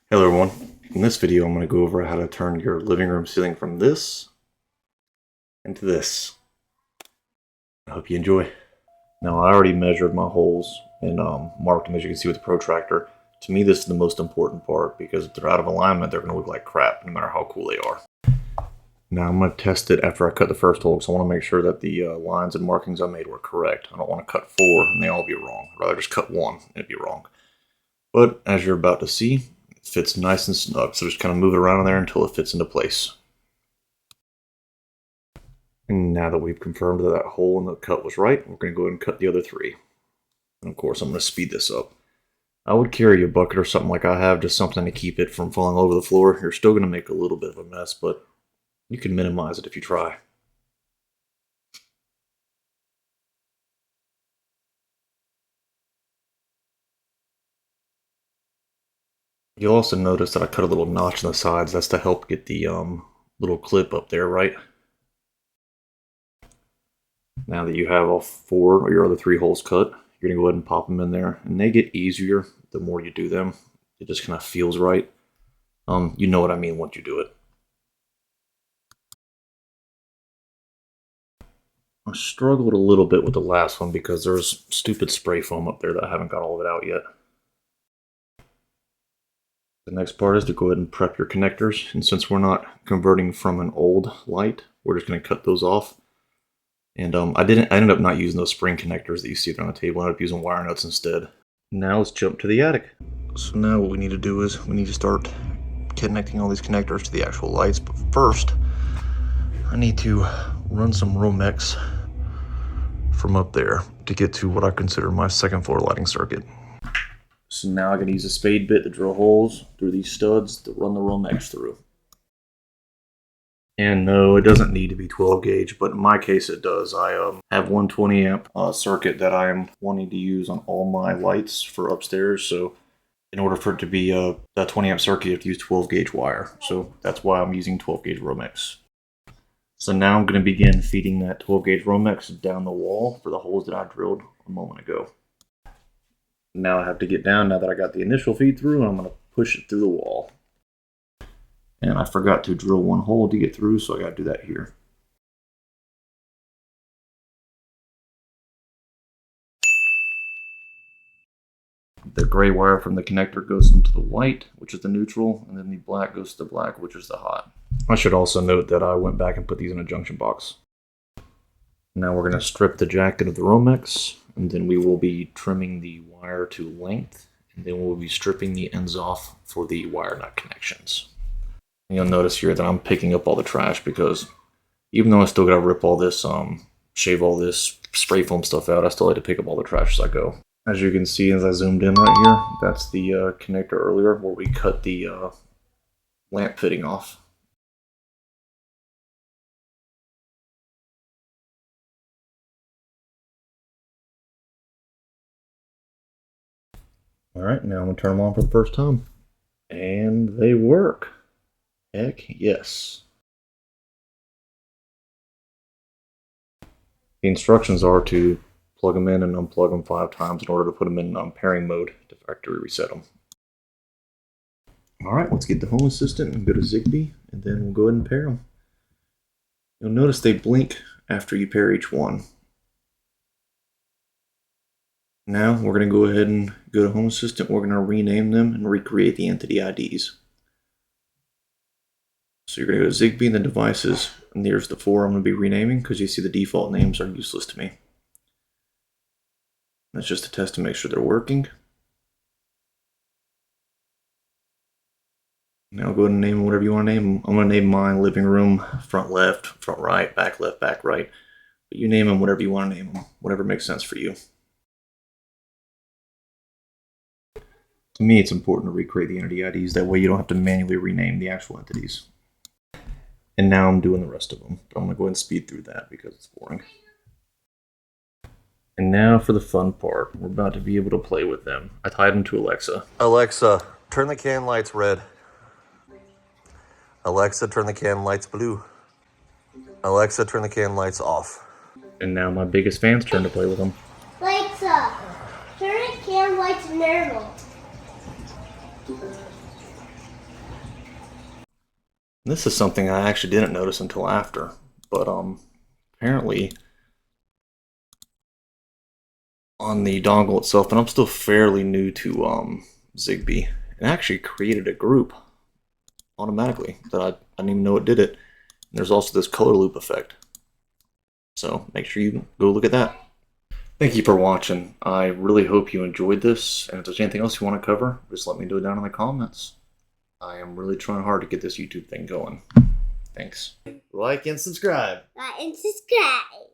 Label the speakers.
Speaker 1: Hello everyone, in this video I'm going to go over how to turn your living room ceiling from this into this. I hope you enjoy. Now I already measured my holes and marked them, as you can see with the protractor. To me this is the most important part because if they're out of alignment they're going to look like crap no matter how cool they are. Now I'm going to test it after I cut the first hole because I want to make sure that the lines and markings I made were correct. I don't want to cut 4 and they all be wrong. I'd rather just cut 1 and it'd be wrong. But as you're about to see, it fits nice and snug, so just kind of move it around in there until it fits into place. And now that we've confirmed that that hole in the cut was right, we're going to go ahead and cut the other 3. And of course I'm going to speed this up. I would carry a bucket or something like I have, just something to keep it from falling over the floor. You're still going to make a little bit of a mess, but you can minimize it if you try. You'll also notice that I cut a little notch on the sides. That's to help get the little clip up there, right? Now that you have all 4 or your other 3 holes cut, you're going to go ahead and pop them in there. And they get easier the more you do them. It just kind of feels right. You know what I mean once you do it. I struggled a little bit with the last one because there's stupid spray foam up there that I haven't got all of it out yet. The next part is to go ahead and prep your connectors. And since we're not converting from an old light, we're just going to cut those off. And I ended up not using those spring connectors that you see on the table. I ended up using wire nuts instead. Now let's jump to the attic. So now what we need to do is we need to start connecting all these connectors to the actual lights. But first, I need to run some romex from up there to get to what I consider my second floor lighting circuit. So now I'm going to use a spade bit to drill holes through these studs to run the romex through. And no, it doesn't need to be 12 gauge, but in my case it does. I have 120 amp circuit that I'm wanting to use on all my lights for upstairs. So in order for it to be that 20 amp circuit, you have to use 12 gauge wire. So that's why I'm using 12 gauge romex. So now I'm going to begin feeding that 12 gauge romex down the wall for the holes that I drilled a moment ago. Now I have to get down now that I got the initial feed through, and I'm going to push it through the wall. And I forgot to drill 1 hole to get through, so I got to do that here. The gray wire from the connector goes into the white, which is the neutral, and then the black goes to the black, which is the hot. I should also note that I went back and put these in a junction box. Now we're going to strip the jacket of the romex, and then we will be trimming the wire to length, and then we'll be stripping the ends off for the wire nut connections. You'll notice here that I'm picking up all the trash because even though I still gotta rip all this, shave all this spray foam stuff out, I still like to pick up all the trash as I go. As you can see as I zoomed in right here, that's the connector earlier where we cut the lamp fitting off. Alright, now I'm going to turn them on for the first time. And they work. Heck yes. The instructions are to plug them in and unplug them 5 times in order to put them in pairing mode to factory reset them. Alright, let's get the Home Assistant and go to Zigbee, and then we'll go ahead and pair them. You'll notice they blink after you pair each one. Now we're going to go ahead and go to Home Assistant. We're going to rename them and recreate the entity IDs. So you're going to go to Zigbee and the devices, and there's the 4 I'm going to be renaming because you see the default names are useless to me. That's just a test to make sure they're working. Now go ahead and name them whatever you want to name them. I'm going to name mine living room, front left, front right, back left, back right. But you name them whatever you want to name them, whatever makes sense for you. To me, it's important to recreate the entity IDs. That way you don't have to manually rename the actual entities. And now I'm doing the rest of them. But I'm going to go ahead and speed through that because it's boring. And now for the fun part. We're about to be able to play with them. I tied them to Alexa. Alexa, turn the can lights red. Alexa, turn the can lights blue. Alexa, turn the can lights off. And now my biggest fan's turn to play with them.
Speaker 2: Alexa, turn the can lights normal.
Speaker 1: This is something I actually didn't notice until after, but apparently on the dongle itself, and I'm still fairly new to Zigbee, it actually created a group automatically that I didn't even know it did it. And there's also this color loop effect. So make sure you go look at that. Thank you for watching. I really hope you enjoyed this, and if there's anything else you want to cover, just let me know down in the comments. I am really trying hard to get this YouTube thing going. Thanks. Like and subscribe.
Speaker 2: Like and subscribe.